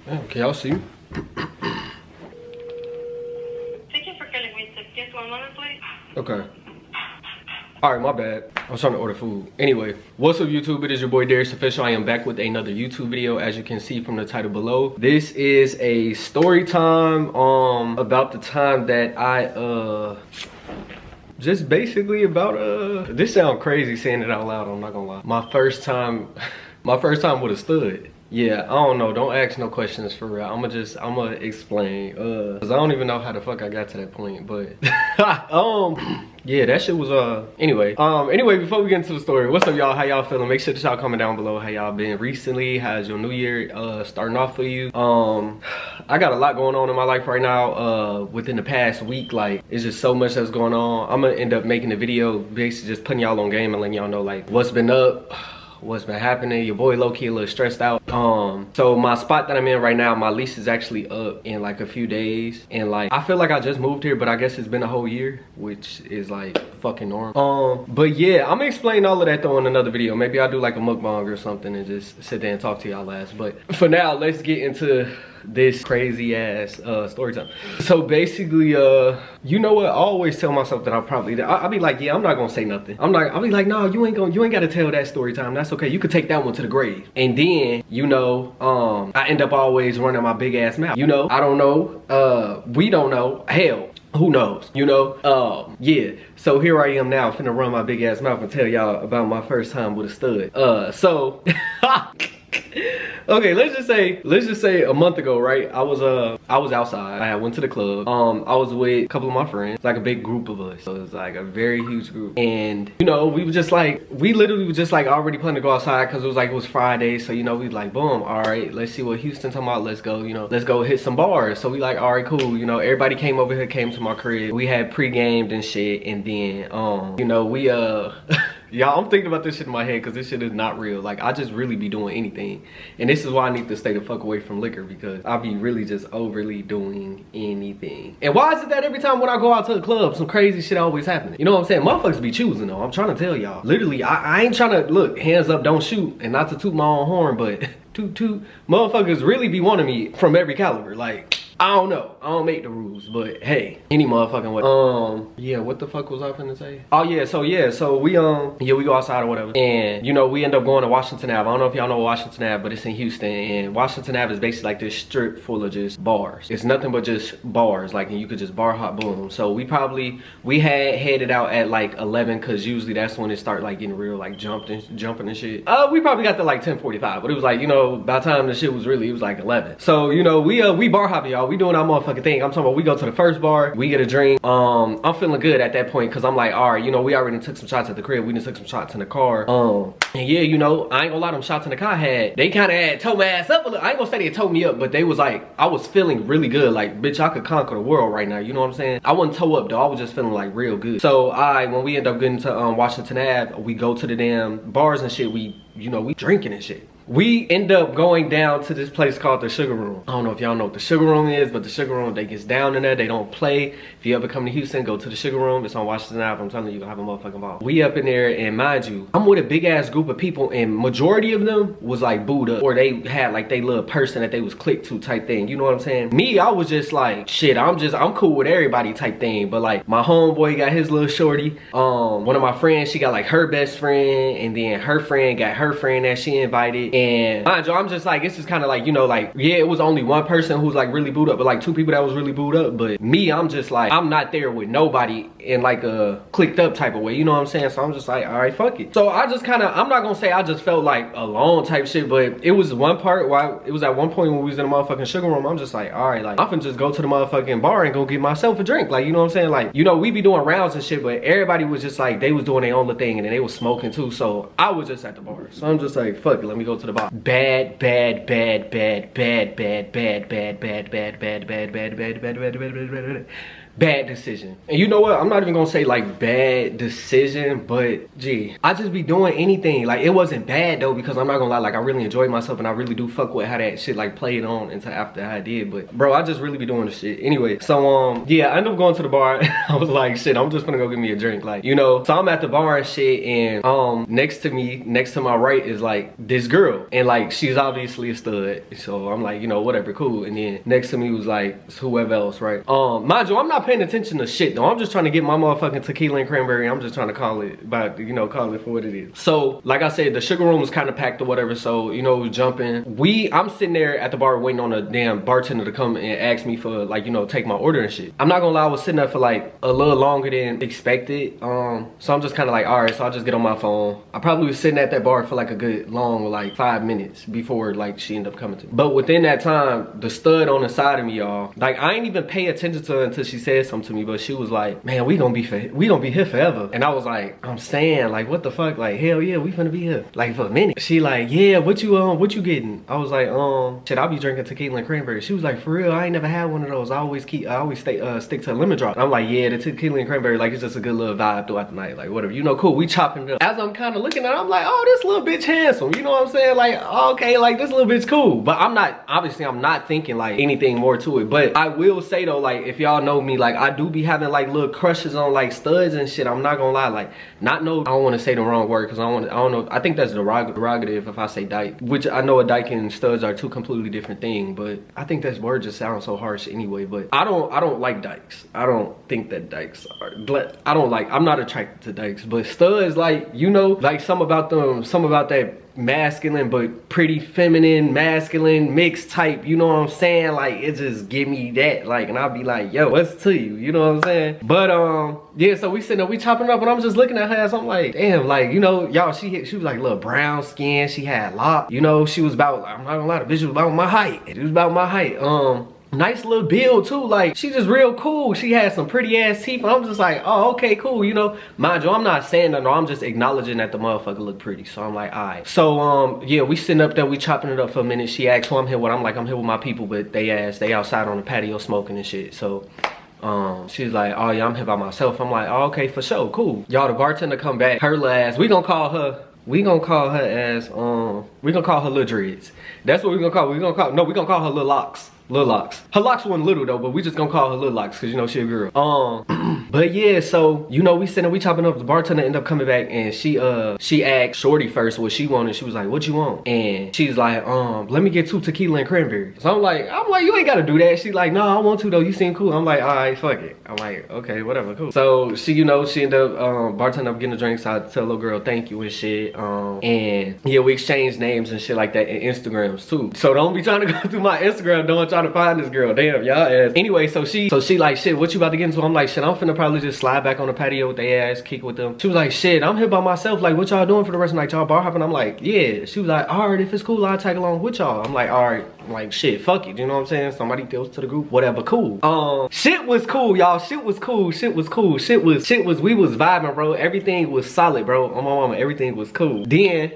Can y'all see? Thank you for calling me. Just one moment, please. Okay. Alright, my bad. I was trying to order food. Anyway, what's up YouTube? It is your boy Darriusofficiall. I am back with another YouTube video, as you can see from the title below. This is a story time about the time that I just basically about this sound crazy saying it out loud, I'm not gonna lie. My first time with a stud. Yeah, I don't know. Don't ask no questions for real. I'ma explain. Cause I don't even know how the fuck I got to that point, but yeah, that shit was anyway. Anyway, before we get into the story, what's up y'all? How y'all feeling? Make sure that y'all comment down below how y'all been recently. How's your new year starting off for you? I got a lot going on in my life right now. Within the past week, like it's just so much that's going on. I'm gonna end up making a video basically just putting y'all on game and letting y'all know like what's been up, what's been happening. Your boy low-key a little stressed out. So my spot that I'm in right now, my lease is actually up in like a few days, and like I feel like I just moved here, but I guess it's been a whole year, which is like fucking normal. But yeah, I'm gonna explain all of that though in another video. Maybe I'll do like a mukbang or something and just sit there and talk to y'all last. But for now, let's get into this crazy ass story time. So basically, you know what, I always tell myself that I'll be like, yeah, I'm not gonna say nothing. I'll be like, no, you ain't gotta tell that story time. That's okay, you could take that one to the grave. And then, you know, I end up always running my big ass mouth. You know, I don't know, we don't know, hell, who knows, you know? Yeah, so here I am now finna run my big ass mouth and tell y'all about my first time with a stud. So okay, let's just say a month ago, right? I was outside. I went to the club. I was with a couple of my friends, like a big group of us. So it was like a very huge group. And you know, we literally were just like already planning to go outside because it was Friday. So you know, we like, boom, all right, let's see what Houston talking about. Let's go, you know, let's go hit some bars. So we like, all right, cool. You know, everybody came over here, came to my crib. We had pre-gamed and shit. And then, you know, we y'all, I'm thinking about this shit in my head because this shit is not real. Like, I just really be doing anything. And this is why I need to stay the fuck away from liquor, because I be really just overly doing anything. And why is it that every time when I go out to the club, some crazy shit always happening? You know what I'm saying? Motherfuckers be choosing though. I'm trying to tell y'all. Literally, I ain't trying to, look, hands up, don't shoot. And not to toot my own horn, but toot. Motherfuckers really be wanting me from every caliber. Like, I don't know. I don't make the rules, but hey, any motherfucking way. Yeah, what the fuck was I finna say? Oh yeah, so we go outside or whatever, and you know, we end up going to Washington Ave. I don't know if y'all know Washington Ave, but it's in Houston, and Washington Ave is basically like this strip full of just bars. It's nothing but just bars, like, and you could just bar hop boom. So we had headed out at like 11, cause usually that's when it start like getting real, like jumping and shit. We probably got to like 10:45, but it was like, you know, by the time the shit was really, it was like 11. So you know, we bar hopping, y'all. We doing our motherfucking thing. I'm talking about, we go to the first bar, we get a drink. I'm feeling good at that point, cause I'm like, all right, you know, we already took some shots at the crib, we done took some shots in the car. And yeah, you know, I ain't gonna lie, them shots in the car they kind of had towed my ass up a little. I ain't gonna say they towed me up, but they was like, I was feeling really good. Like, bitch, I could conquer the world right now. You know what I'm saying? I wasn't toe up though. I was just feeling like real good. So when we end up getting to Washington Ave, we go to the damn bars and shit. We drinking and shit. We end up going down to this place called the Sugar Room. I don't know if y'all know what the Sugar Room is, but the Sugar Room, they gets down in there. They don't play. If you ever come to Houston, go to the Sugar Room. It's on Washington Ave. I'm telling you, you're gonna have a motherfucking ball. We up in there, and mind you, I'm with a big ass group of people, and majority of them was like booed up, or they had like they little person that they was clicked to type thing. You know what I'm saying? Me, I was just like, shit, I'm cool with everybody type thing. But like my homeboy got his little shorty. One of my friends, she got like her best friend, and then her friend got her friend that she invited. And mind you, I'm just like, this is kind of like, you know, like, yeah, it was only one person who's like really booed up, but like two people that was really booed up. But me, I'm just like, I'm not there with nobody in like a clicked up type of way, you know what I'm saying? So I'm just like, all right, fuck it. So I just kind of, I'm not gonna say I just felt like alone type shit, but it was one part where it was at one point when we was in the motherfucking Sugar Room, I'm just like, all right, like, I'm finna just go to the motherfucking bar and go get myself a drink. Like, you know what I'm saying? Like, you know, we be doing rounds and shit, but everybody was just like, they was doing their own little thing, and then they was smoking too. So I was just at the bar. So I'm just like, fuck it, let me go to the bar. Bad bad decision. And you know what? I'm not even gonna say like bad decision, but gee, I just be doing anything. Like it wasn't bad though, because I'm not gonna lie, like I really enjoyed myself and I really do fuck with how that shit like played on until after I did. But bro, I just really be doing the shit. Anyway, so yeah, I ended up going to the bar. I was like, shit, I'm just gonna go get me a drink. Like, you know, so I'm at the bar and shit, and next to me, next to my right is like this girl. And like she's obviously a stud. So I'm like, you know, whatever, cool. And then next to me was like whoever else, right? Mind you, I'm not paying attention to shit though. I'm just trying to get my motherfucking tequila and cranberry. I'm just trying to call it by, you know, call it for what it is. So like I said, the sugar room was kind of packed or whatever. So, you know, we jumping. I'm sitting there at the bar waiting on a damn bartender to come and ask me for like, you know, take my order and shit. I'm not gonna lie, I was sitting there for like a little longer than expected. So I'm just kind of like, all right, so I'll just get on my phone. I probably was sitting at that bar for like a good long, like 5 minutes before like she ended up coming to me. But within that time, the stud on the side of me, y'all, like I ain't even pay attention to her until she said something to me, but she was like, man, we gonna be here forever. And I was like, I'm saying, like, what the fuck? Like, hell yeah, we finna be here like for a minute. She like, yeah, what you getting? I was like, shit, I'll be drinking tequila and cranberry. She was like, for real, I ain't never had one of those. I always stick to a lemon drop. I'm like, yeah, the tequila and cranberry, like it's just a good little vibe throughout the night, like whatever, you know, cool. We chopping it up. As I'm kind of looking at it, I'm like, oh, this little bitch handsome, you know what I'm saying? Like, okay, like this little bitch cool. But I'm not thinking like anything more to it. But I will say though, like if y'all know me, like I do be having like little crushes on like studs and shit. I'm not gonna lie, like I don't want to say the wrong word because I don't know. I think that's derogative if I say dyke, which I know a dyke and studs are two completely different things. But I think that word just sounds so harsh anyway. But I don't like dykes. I don't think that dykes are. I'm not attracted to dykes. But studs, like, you know, like some about that masculine but pretty feminine, masculine mixed type, you know what I'm saying? Like it just give me that, like, and I'll be like, yo, what's to you, you know what I'm saying? But yeah, so we sitting there, we chopping it up, and I'm just looking at her as I'm like, damn, like, you know, y'all, she was like little brown skin, she had locks, you know, she was about, I'm not gonna lie, the bitch was about my height. It was about my height. Nice little build too, like she just real cool. She had some pretty ass teeth, and I'm just like, oh, okay, cool, you know. Mind you, I'm not saying that, no, I'm just acknowledging that the motherfucker look pretty. So I'm like, all right. So yeah, we sitting up there, we chopping it up for a minute. She asked who I'm here with. I'm like, I'm here with my people, but they outside on the patio smoking and shit. So she's like, oh yeah, I'm here by myself. I'm like, oh, okay, for sure, cool. Y'all, the bartender come back, her last, we gonna call her Lil Dreads. That's what we gonna call her. No, we gonna call her Lil Locks. Lil Locks. Her locks wasn't little though, but we just gonna call her Lil Locks because, you know, she a girl. But yeah, so, you know, we sitting, we chopping up. The bartender ended up coming back, and she asked Shorty first what she wanted. She was like, what you want? And she's like, let me get 2 tequila and cranberry. So I'm like, you ain't gotta do that. She like, no, I want to though, you seem cool. I'm like, all right, fuck it. I'm like, okay, whatever, cool. So she, you know, she ended up bartender up getting a drink, so I tell little girl thank you and shit. And yeah, we exchanged names and shit like that, and Instagrams too. So don't be trying to go through my Instagram, don't try to find this girl. Damn, y'all ass. Anyway, so she like, shit, what you about to get into? I'm like, shit, I'm finna probably just slide back on the patio with their ass, kick with them. She was like, shit, I'm here by myself. Like, what y'all doing for the rest of the night? Y'all bar hopping? I'm like, yeah. She was like, all right, if it's cool, I'll tag along with y'all. I'm like, all right. I'm like, shit, fuck it. You know what I'm saying? Somebody goes to the group, whatever, cool. Shit was cool, y'all. Shit was cool. We was vibing, bro. Everything was solid, bro. On my mama, everything was cool. Then,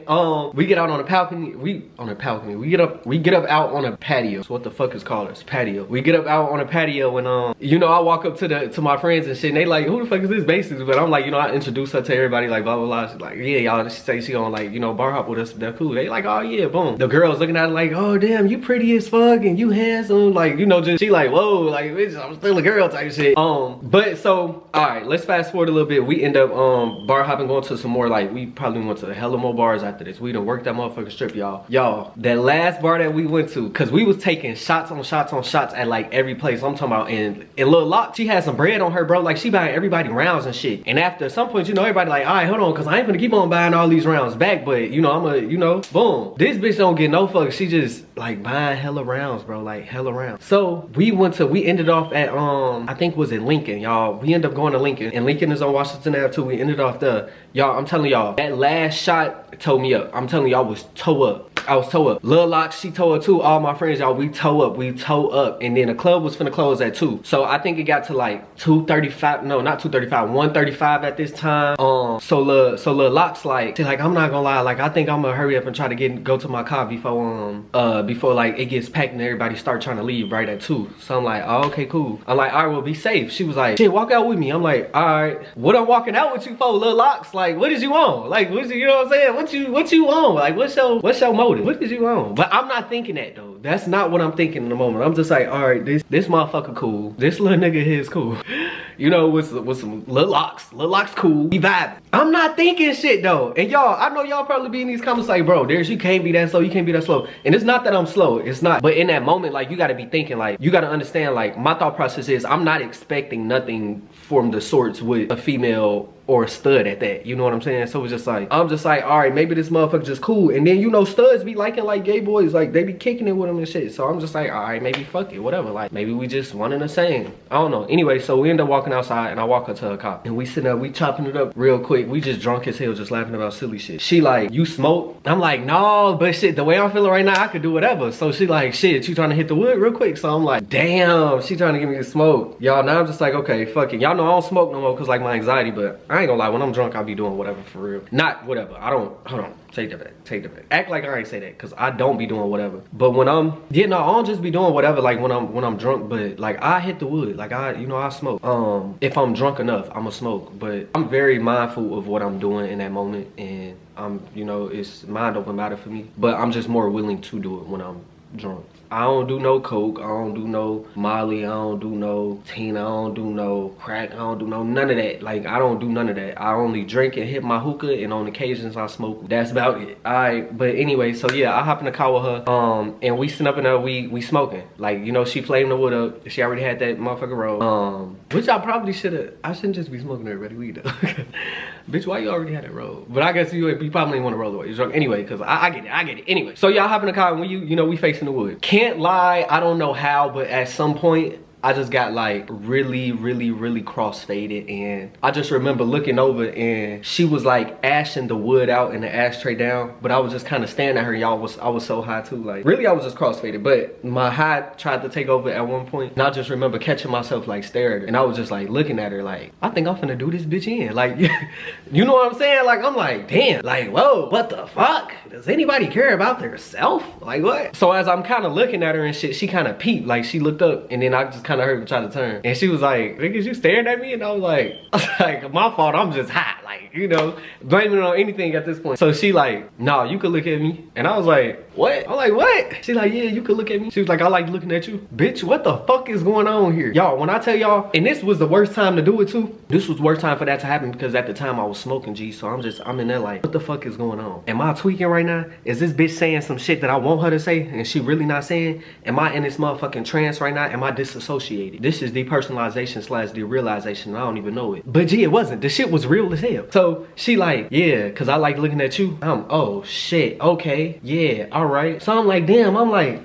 we get out on the balcony. We get up out on a patio. So what the fuck is called this patio? We get up out on a patio, and you know, I walk up to my friends and shit, and they like, who the fuck is this basically? But I'm like, you know, I introduce her to everybody, like blah blah blah. She's like, yeah, y'all. She say she gonna, like, you know, bar hop with us. They're cool. They like, oh yeah, boom. The girls looking at her like, oh damn, you pretty as fuck and you handsome, like, you know, just she like, whoa, like, bitch, I'm still a girl type shit. But so, all right, let's fast forward a little bit. We end up bar hopping, going to some more, like, we probably went to hella more bars after this. We done worked that motherfucking strip, y'all. That last bar that we went to, cause we was taking shots on shots on shots at like every place. I'm talking about, in Lil Lock, she had some bread on her, bro. Like, she buying everybody rounds and shit. And after some point, you know, everybody like, all right, hold on, cause I ain't gonna keep on buying all these rounds back, but you know, I'm gonna, you know, boom. This bitch don't get no fuck. She just like buying hella rounds, bro, like hella rounds. So we ended off at I think was in Lincoln, y'all. We ended up going to Lincoln, and Lincoln is on Washington Ave too. We ended off there, y'all. I'm telling y'all, that last shot towed me up. I'm telling y'all, was toe up. I was toe up. Lil Locks, she toe up too. All my friends, y'all, we toe up. And then the club was finna close at 2. So I think it got to like 2:35. No, not 2:35. 1:35 at this time. So Lil Locks like, she like, I'm not gonna lie, like I think I'm gonna hurry up and try to go to my car before like it gets packed and everybody start trying to leave right at 2. So I'm like, oh, okay, cool. I'm like, all right, well, be safe. She was like, shit, walk out with me. I'm like, all right, what I'm walking out with you for, Lil Locks? Like, what did you want? Like, you know what I'm saying? What you want? Like, what's your motive? What did you want? But I'm not thinking that though. That's not what I'm thinking in the moment. I'm just like, all right, this motherfucker cool. This little nigga here is cool. You know, with some Lil Locks. Lil Locks cool. We vibing. I'm not thinking shit though. And y'all, I know y'all probably be in these comments like, bro, Darrius, you can't be that slow. You can't be that slow. And it's not that I'm slow. It's not. But in that moment, like, you gotta be thinking, like, you gotta understand, like, my thought process is I'm not expecting nothing from the sorts with a female or a stud at that, you know what I'm saying? So it's just like, I'm just like, all right, maybe this motherfucker just cool. And then, you know, studs be liking like gay boys, like they be kicking it with them and shit. So I'm just like, all right, maybe fuck it, whatever. Like maybe we just one and the same. I don't know. Anyway, so we end up walking outside and I walk up to a cop and we sitting up, we chopping it up real quick. We just drunk as hell, just laughing about silly shit. She like, you smoke? I'm like, no, but shit, the way I'm feeling right now, I could do whatever. So she like, shit, you trying to hit the wood real quick? So I'm like, damn, she trying to give me the smoke. Y'all, now I'm just like, okay, fuck it. Y'all know I don't smoke no more cause like my anxiety, but I ain't gonna lie, when I'm drunk, I'll be doing whatever for real. Not whatever. I don't, hold on. Take that back. Act like I ain't say that, cause I don't be doing whatever. But when I'm, yeah, no, I don't just be doing whatever like when I'm drunk, but like I hit the wood. Like I smoke. If I'm drunk enough, I'ma smoke. But I'm very mindful of what I'm doing in that moment, and you know, it's mind over matter for me. But I'm just more willing to do it when I'm drunk. I don't do no coke, I don't do no Molly, I don't do no Tina, I don't do no crack, I don't do none of that. Like, I don't do none of that. I only drink and hit my hookah, and on occasions I smoke. That's about it. Alright, but anyway, so yeah, I hop in the car with her, and we sitting up in there, we smoking. Like, you know, she flamed the wood up. She already had that motherfucker roll. Which I probably I shouldn't just be smoking everybody weed though. Bitch, why you already had that roll? But I guess you probably didn't want to roll away. You're drunk anyway, because I get it. Anyway, so y'all hop in the car and we facing the wood. Can't lie, I don't know how, but at some point, I just got like really crossfaded, and I just remember looking over and she was like ashing the wood out and the ashtray down, but I was just kind of staring at her. Y'all, I was so high too. Like really, I was just crossfaded, but my high tried to take over at one point, and I just remember catching myself like staring at her, and I was just like looking at her like, I think I'm finna do this bitch in. Like, you know what I'm saying? Like, I'm like, damn, like, whoa, what the fuck? Does anybody care about their self? Like, what? So as I'm kind of looking at her and shit, she kind of peeped, like she looked up, and then I just kind of heard her try to turn, and she was like, niggas, you staring at me? And I was like, my fault, I'm just hot, like, you know, blaming it on anything at this point. So she like, nah, you could look at me. And I was like, what? I'm like, what? She like, yeah, you could look at me. She was like, I like looking at you. Bitch, what the fuck is going on here? Y'all, when I tell y'all, and this was the worst time to do it too. This was the worst time for that to happen, because at the time I was smoking, G. So I'm in there like, what the fuck is going on? Am I tweaking right now? Is this bitch saying some shit that I want her to say and she really not saying? Am I in this motherfucking trance right now? Am I disassociated? This is depersonalization / derealization, and I don't even know it. But G, it wasn't. The shit was real as hell. So she like, yeah, cause I like looking at you. Oh shit, okay, yeah, all right. So I'm like, damn, I'm like,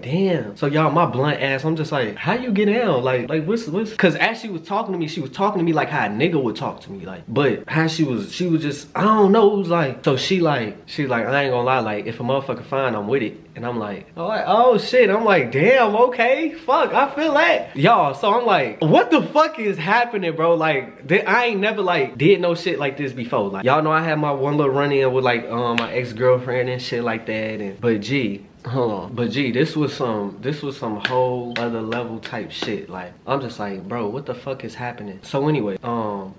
damn. So y'all, my blunt ass, I'm just like, how you get down? Like what's, cause as she was talking to me, she was talking to me like how a nigga would talk to me. Like, but how she was just, I don't know, it was like, so she's like, I ain't gonna lie, like, if a motherfucker fine, I'm with it. And I'm like, oh shit. I'm like, damn, okay, fuck, I feel that. Y'all, so I'm like, what the fuck is happening, bro? Like, I ain't never like did no shit like this before. Like, y'all know I had my one little run in with like my ex-girlfriend and shit like that. And but G, hold on, but G, this was some whole other level type shit. Like, I'm just like, bro, what the fuck is happening? So anyway,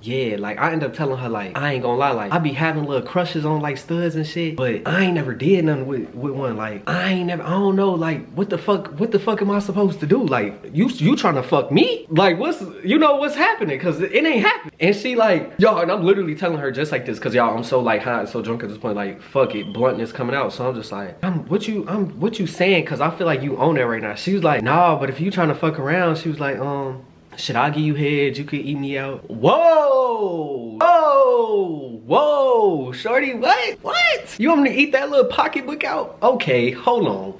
yeah, like I end up telling her, like, I ain't gonna lie, like I be having little crushes on like studs and shit, but I ain't never did nothing with one. Like, I don't know, like, what the fuck am I supposed to do? Like, you trying to fuck me? Like, what's happening? Cause it ain't happening. And she like, y'all, and I'm literally telling her just like this, cause y'all, I'm so like high and so drunk at this point, like, fuck it, bluntness coming out. So I'm just like, what you saying? Cause I feel like you own that right now. She was like, nah, but if you trying to fuck around, she was like, should I give you head? You could eat me out. Whoa, shorty, what? You want me to eat that little pocketbook out? Okay, hold on.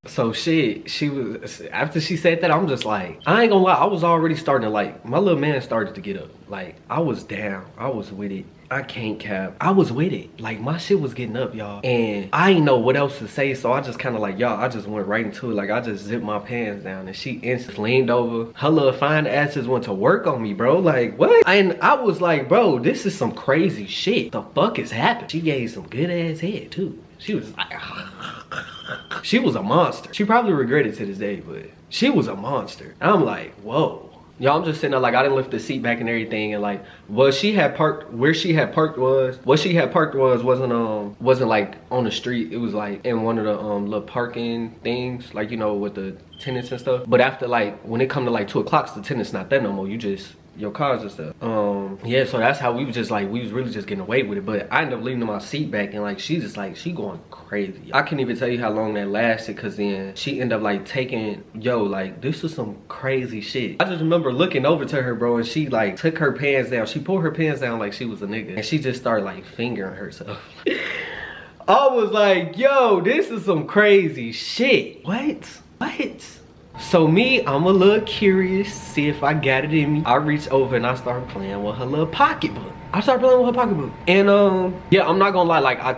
So shit, she was, after she said that, I'm just like, I ain't gonna lie, I was already starting to like, my little man started to get up. Like, I was down, I was with it. I can't cap. I was with it. Like, my shit was getting up, y'all. And I ain't know what else to say, so I just kind of like, y'all, I just went right into it. Like, I just zipped my pants down, and she instantly leaned over. Her little fine asses went to work on me, bro. Like, what? And I was like, bro, this is some crazy shit. The fuck is happening? She gave some good ass head, too. She was like, she was a monster. She probably regretted it to this day, but she was a monster. And I'm like, whoa. Y'all, I'm just sitting there like, I didn't lift the seat back and everything, and like, where she had parked wasn't like on the street. It was like in one of the little parking things, like, you know, with the tenants and stuff. But after, like, when it come to like 2 o'clock, the tenants not there no more. You just your cars and stuff. Yeah, so that's how we was just like, we was really just getting away with it. But I ended up leaving my seat back, and like, she just like, she going crazy. I can't even tell you how long that lasted, because then she ended up like taking, yo, like, this is some crazy shit. I just remember looking over to her, bro, and she like took her pants down. She pulled her pants down like she was a nigga, and she just started like fingering herself. I was like, yo, this is some crazy shit. What? So me, I'm a little curious, see if I got it in me. I reached over and I started playing with her little pocketbook. And yeah, I'm not gonna lie, like, I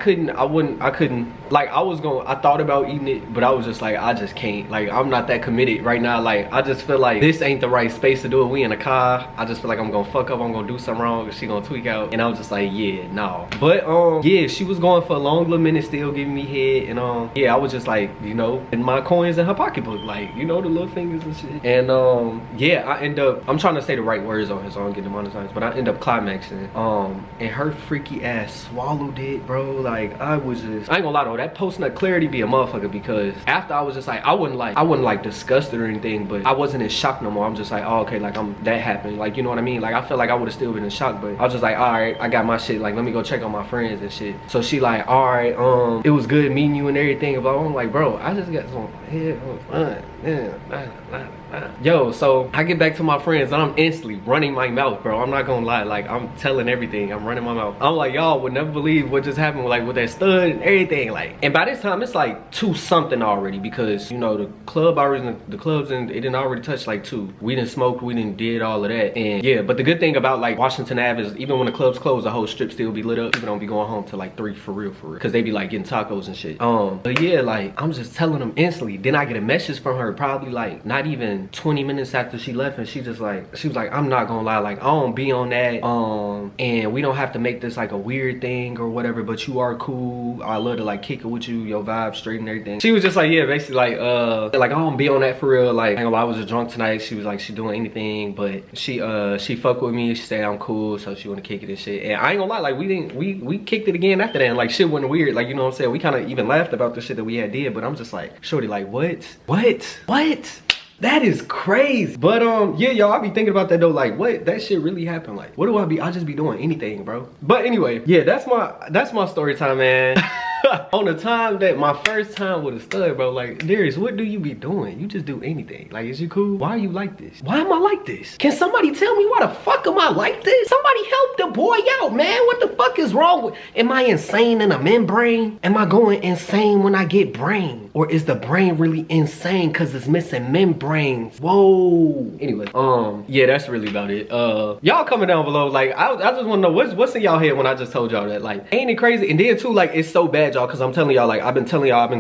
thought about eating it, but I was just like, I just can't. Like, I'm not that committed right now. Like, I just feel like this ain't the right space to do it. We in a car. I just feel like I'm gonna fuck up, I'm gonna do something wrong, and she gonna tweak out. And I was just like, yeah, no. But yeah, she was going for a long little minute, still giving me head. And yeah, I was just like, you know, in my coins in her pocketbook, like, you know, the little fingers and shit. And yeah, I end up, I'm trying to say the right words on here so I don't get demonetized, but I end up climaxing. And her freaky ass swallowed it, bro. Like, I was just, I ain't gonna lie though, that post-nut clarity be a motherfucker, because after I was just like, I wasn't like disgusted or anything, but I wasn't in shock no more. I'm just like, oh, okay, like, that happened, like, you know what I mean? Like, I feel like I would have still been in shock, but I was just like, all right, I got my shit, like, let me go check on my friends and shit. So she like, all right, it was good meeting you and everything, but I'm like, bro, I just got some head. Yo, so I get back to my friends and I'm instantly running my mouth, bro. I'm not gonna lie, like, I'm telling everything. I'm running my mouth. I'm like, y'all would never believe what just happened, like, with that stud and everything, like. And by this time it's like 2 something already, because, you know, the clubs and it didn't already touch like 2. We didn't smoke, we didn't did all of that. And yeah, but the good thing about like Washington Ave is, even when the clubs close, the whole strip still be lit up. People don't be going home till like 3 for real, because they be like getting tacos and shit. But yeah, like, I'm just telling them instantly. Then I get a message from her probably like not even 20 minutes after she left, and she was like, I'm not gonna lie, like, I don't be on that, and we don't have to make this like a weird thing or whatever, but you are cool. I love to like kick it with you, your vibe straight and everything. She was just like, yeah, basically like I don't be on that for real. Like, I ain't gonna lie, I was just drunk tonight. She was like, she doing anything, but she fuck with me. She said I'm cool, so she wanna kick it and shit. And I ain't gonna lie, like, we kicked it again after that, and like, shit wasn't weird, like, you know what I'm saying? We kind of even laughed about the shit that we had did, but I'm just like, shorty, like, what? That is crazy. But yeah, y'all, I be thinking about that though, like, what, that shit really happened? Like, what do I just be doing anything, bro. But anyway, yeah, that's my story time, man. On the time that my first time with a stud, bro, like, Darrius, what do you be doing? You just do anything. Like, is you cool? Why are you like this? Why am I like this? Can somebody tell me why the fuck am I like this? Somebody help the boy out, man. What the fuck is wrong with, am I insane in a membrane? Am I going insane when I get brain? Or is the brain really insane because it's missing membranes? Whoa. Anyway, yeah, that's really about it. Y'all comment down below, like, I just want to know what's in y'all head when I just told y'all that. Like, ain't it crazy? And then too, like, it's so bad, y'all, because I'm telling y'all, like, I've been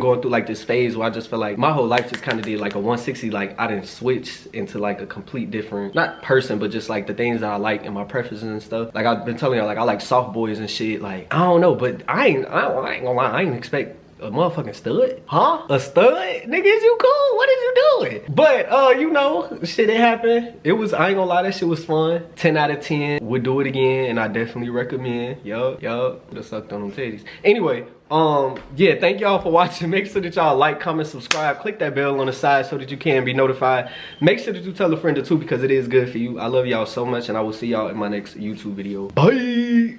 going through like this phase where I just feel like my whole life just kind of did like a 160. Like, I didn't switch into like a complete different, not person, but just like the things that I like and my preferences and stuff. Like, I've been telling y'all, like, I like soft boys and shit. Like, I don't know, but I ain't gonna lie, I ain't expect a motherfucking stud? Huh? A stud? Nigga, is you cool? What is you doing? But, you know, shit, it happened. It was, I ain't gonna lie, that shit was fun. 10 out of 10. Would do it again, and I definitely recommend. Yup. Would've sucked on them titties. Anyway, yeah, thank y'all for watching. Make sure that y'all like, comment, subscribe, click that bell on the side so that you can be notified. Make sure that you tell a friend or two, because it is good for you. I love y'all so much, and I will see y'all in my next YouTube video. Bye.